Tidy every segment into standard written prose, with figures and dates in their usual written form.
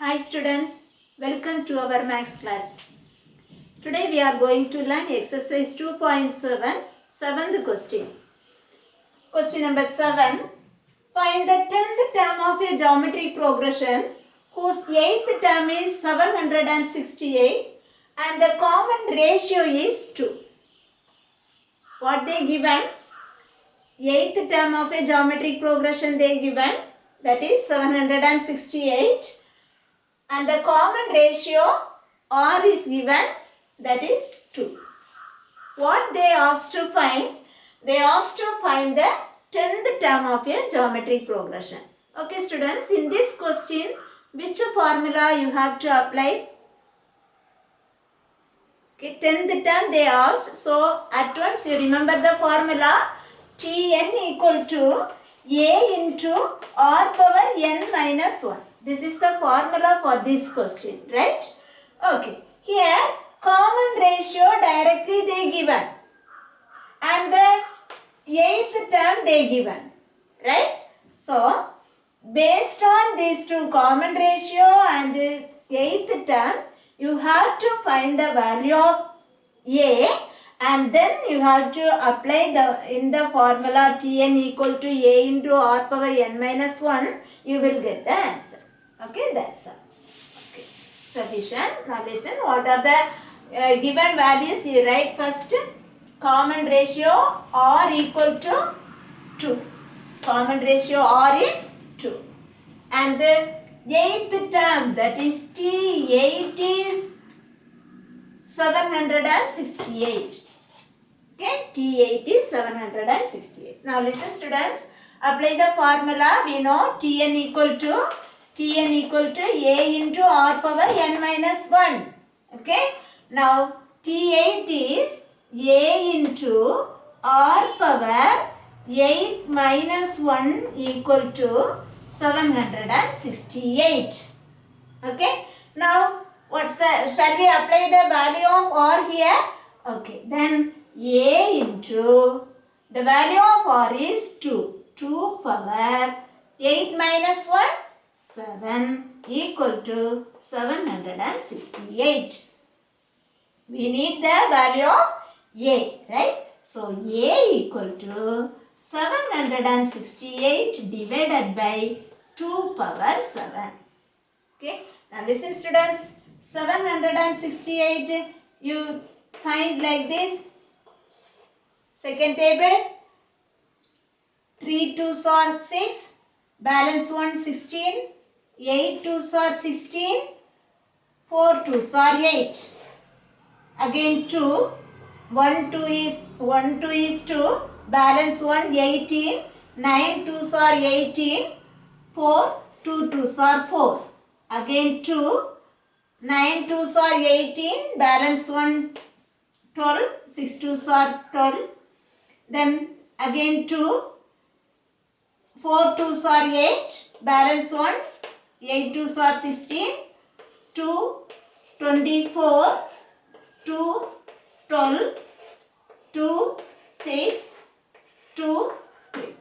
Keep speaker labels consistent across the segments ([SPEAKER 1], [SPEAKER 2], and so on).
[SPEAKER 1] Hi students, welcome to our maths class. Today we are going to learn exercise 2.7, 7th question. Question number 7. Find the 10th term of a geometric progression whose 8th term is 768 and the common ratio is 2. What they given? 8th term of a geometric progression they given, that is 768. And the common ratio R is given, that is 2. What they asked to find? They asked to find the 10th term of a geometric progression. Okay students, in this question, which formula you have to apply? Okay, 10th term they asked. So at once you remember the formula. Tn equal to A into R power n minus 1. This is the formula for this question, right? Okay. Here, common ratio directly they given. And the 8th term they given, right? So, based on these two, common ratio and 8th term, you have to find the value of A, and then you have to apply in the formula Tn equal to A into R power n minus 1, you will get the answer. Okay, that's all. Okay, sufficient. Now listen, what are the given values? You write first. Common ratio R equal to 2. Common ratio R is 2. And the 8th term, that is T8 is 768. Okay, T8 is 768. Now listen students, apply the formula. We know Tn equal to A into R power n minus 1. Okay, now T8 is A into R power 8 minus 1 equal to 768. Okay, now shall we apply the value of R here? Okay, then A into, the value of R is 2. 2 power 8 minus 1, 7 equal to 768. We need the value of A, right? So, A equal to 768 divided by 2 power 7. Okay. Now listen students, 768 you find like this. Second table, 3 2s are 6, balance 1 16, 8 2s are 16, 4 2s are 8. Again 2, 1 2 is 2, balance 1 18, 9 2s are 18, 4 2 2s are 4. Again 2, 9 2s are 18, balance 1 12, 6 2s are 12. Then again 2, 4 2s are 8, balance 1, 8 2s are 16, 2 24, 2 12, 2 6, 2 3.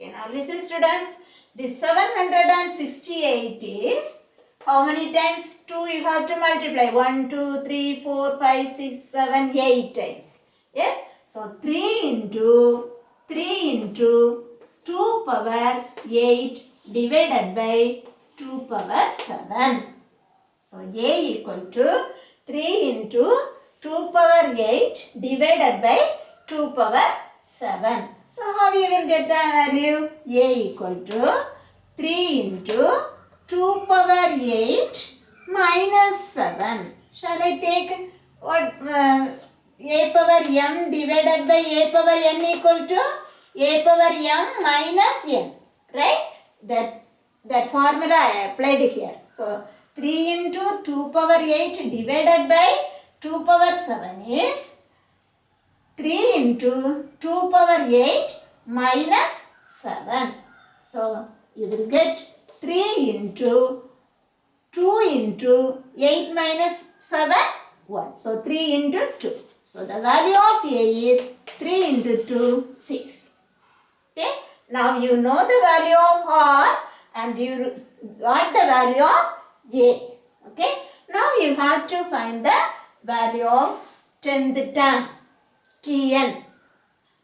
[SPEAKER 1] Okay, now listen students, this 768 is, how many times 2 you have to multiply? 1, 2, 3, 4, 5, 6, 7, 8 times. Yes? So 3 into 2 power 8 divided by 2 power 7. So A equal to 3 into 2 power 8 divided by 2 power 7. So how you will get the value? A equal to 3 into 2 power 8 minus 7. Shall I take what a power m divided by a power n equal to a power m minus n. Right? That formula I applied here. So 3 into 2 power 8 divided by 2 power 7 is 3 into 2 power 8 minus 7. So you will get 3 into 2 into 8 minus 7, 1. So 3 into 2. So the value of A is 3 into 2, 6. Now you know the value of R and you got the value of A. Okay. Now you have to find the value of 10th term, Tn.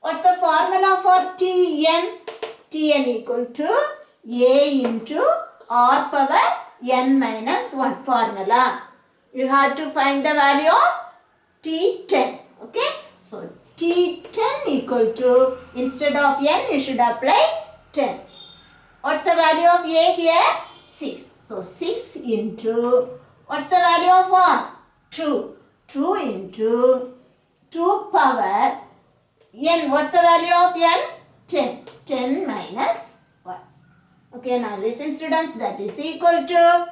[SPEAKER 1] What's the formula for Tn? Tn equal to A into R power n minus 1 formula. You have to find the value of T10. Okay. So T10 equal to, instead of n, you should apply 10. What's the value of A here? 6. So 6 into, what's the value of 1? 2. 2 into 2 power n. What's the value of n? 10. 10 minus 1. Okay, now listen students, that is equal to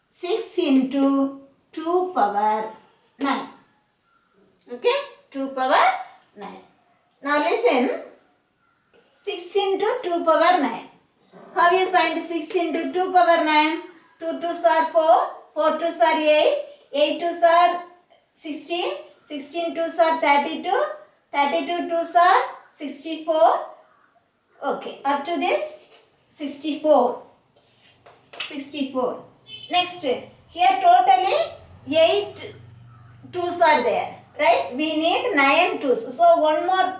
[SPEAKER 1] 6 into 2 power 9. Okay, 2 power 9. Now listen, 6 into 2 power 9. How you find 6 into 2 power 9? 2 2s are 4, 4 2s are 8, 8 2s are 16, 16 2s are 32, 32 2s are 64. Okay, up to this 64. 64. Next, here totally 8 2s are there, right? We need 9 2s. So one more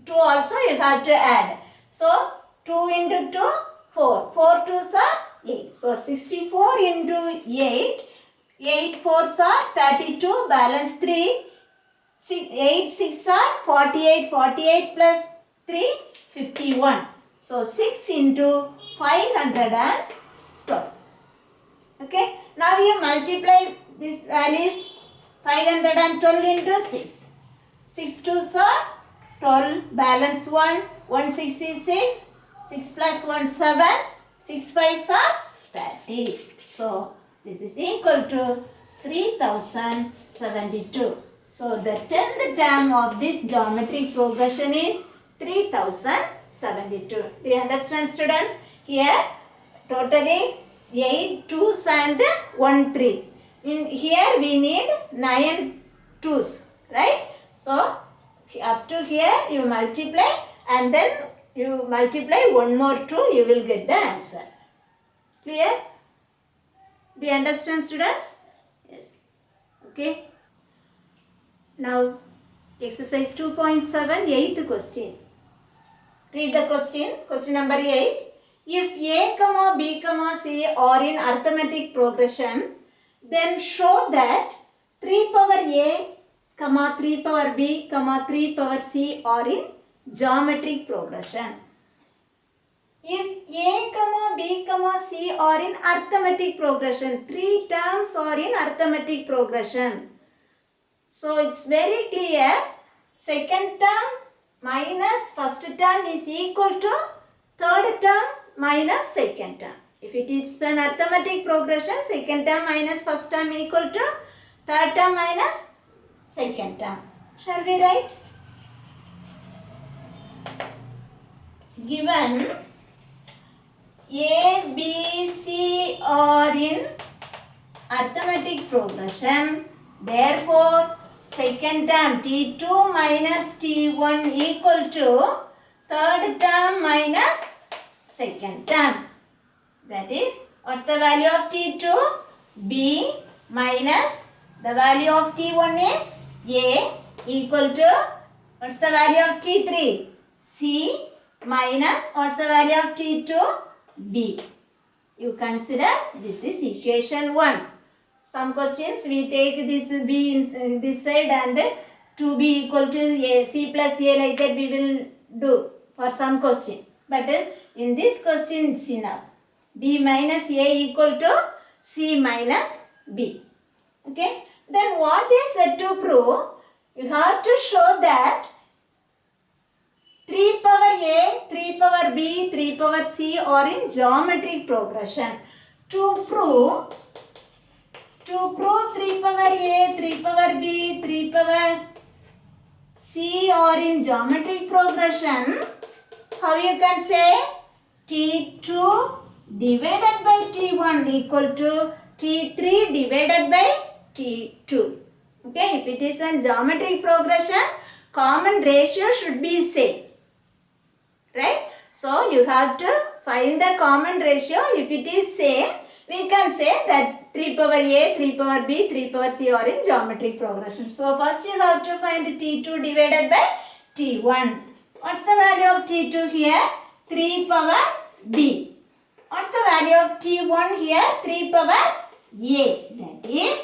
[SPEAKER 1] 2 also you have to add. So 2 into 2, 4. 4 2s are 8. So 64 into 8. 8 4s are 32. Balance 3. 8 6 are 48. 48 plus 3, 51. So 6 into 512. Okay. Now you multiply these values. 512 into 6. 6 2s are 12. Balance 1. 1 6 is 6. 6 plus 1 7. 6 5s are 30. So this is equal to 3072. So the 10th term of this geometric progression is 3072. Do you understand students? Here totally 8 2s and 1 3. In here we need 9 2s, right? So up to here you multiply and then you multiply one more 2, you will get the answer. Clear? Do you understand students? Yes. Okay. Now exercise 2.7, 8th question. Read the question. Question number 8. If A, B, C are in arithmetic progression, then show that 3 power A, 3 power B, 3 power C are in geometric progression. If A, B, C are in arithmetic progression, 3 terms are in arithmetic progression. So it's very clear, second term minus first term is equal to third term minus second term. If it is an arithmetic progression, second term minus first term equal to third term minus second term. Shall we write? Given A, B, C are in arithmetic progression, therefore second term T2 minus T1 equal to third term minus second term. That is, what's the value of T2? B minus the value of T1 is A equal to, what's the value of T3? C minus, what's the value of T2? B. You consider this is equation 1. Some questions we take this B in this side and 2B equal to A, C plus A, like that we will do for some question. But in this question it's enough. B minus A equal to C minus B. Okay. Then what is said to prove? You have to show that 3 power A, 3 power B, 3 power C are in geometric progression. To prove 3 power A, 3 power B, 3 power C are in geometric progression, how you can say? T2 divided by T1 equal to T3 divided by T2. Okay, if it is a geometric progression, common ratio should be same. Right? So, you have to find the common ratio. If it is same, we can say that 3 power A, 3 power B, 3 power C are in geometric progression. So first you have to find T2 divided by T1. What's the value of T2 here? 3 power B. What's the value of T1 here? 3 power A. That is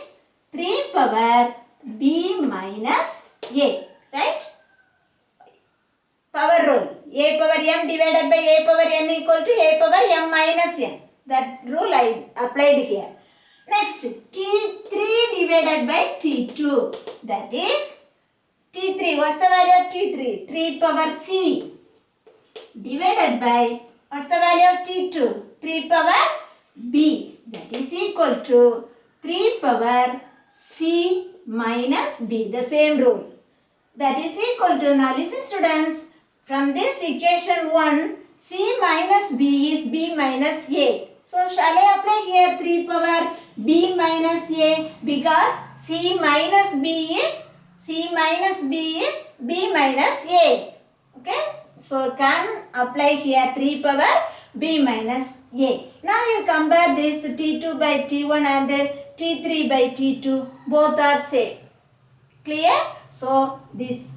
[SPEAKER 1] 3 power B minus A. Right? Power rule. A power m divided by A power n equal to A power m minus n. That rule I applied here. Next, T3 divided by T2. That is T3. What's the value of T3? 3 power C divided by, what's the value of T2? 3 power B. That is equal to 3 power C minus B. The same rule. That is equal to, now listen students, from this equation 1, C minus B is B minus A. So shall I apply here 3 power B minus A, because C minus B is B minus A. Okay. So can apply here 3 power B minus A. Now you compare this T2 by T1 and T3 by T2. Both are same. Clear? So this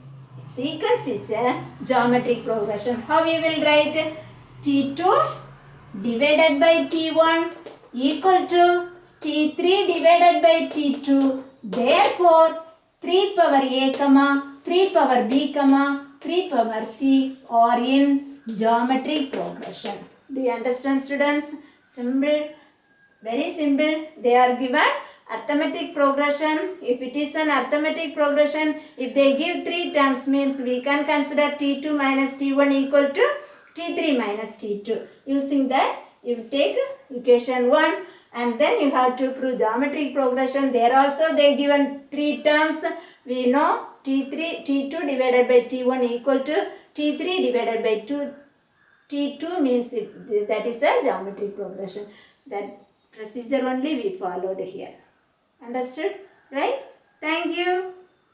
[SPEAKER 1] sequence is a geometric progression. How you will write? T2 divided by T1 equal to T3 divided by T2. Therefore, 3 power A, 3 power B, 3 power C are in geometric progression. Do you understand, students? Simple, very simple. They are given arithmetic progression. If it is an arithmetic progression, if they give 3 terms, means we can consider T2 minus T1 equal to T3 minus T2. Using that, you take equation 1 and then you have to prove geometric progression. There also they given 3 terms. We know T2 divided by T1 equal to T3 divided by T2 means that is a geometric progression. That procedure only we followed here. Understood? Right? Thank you.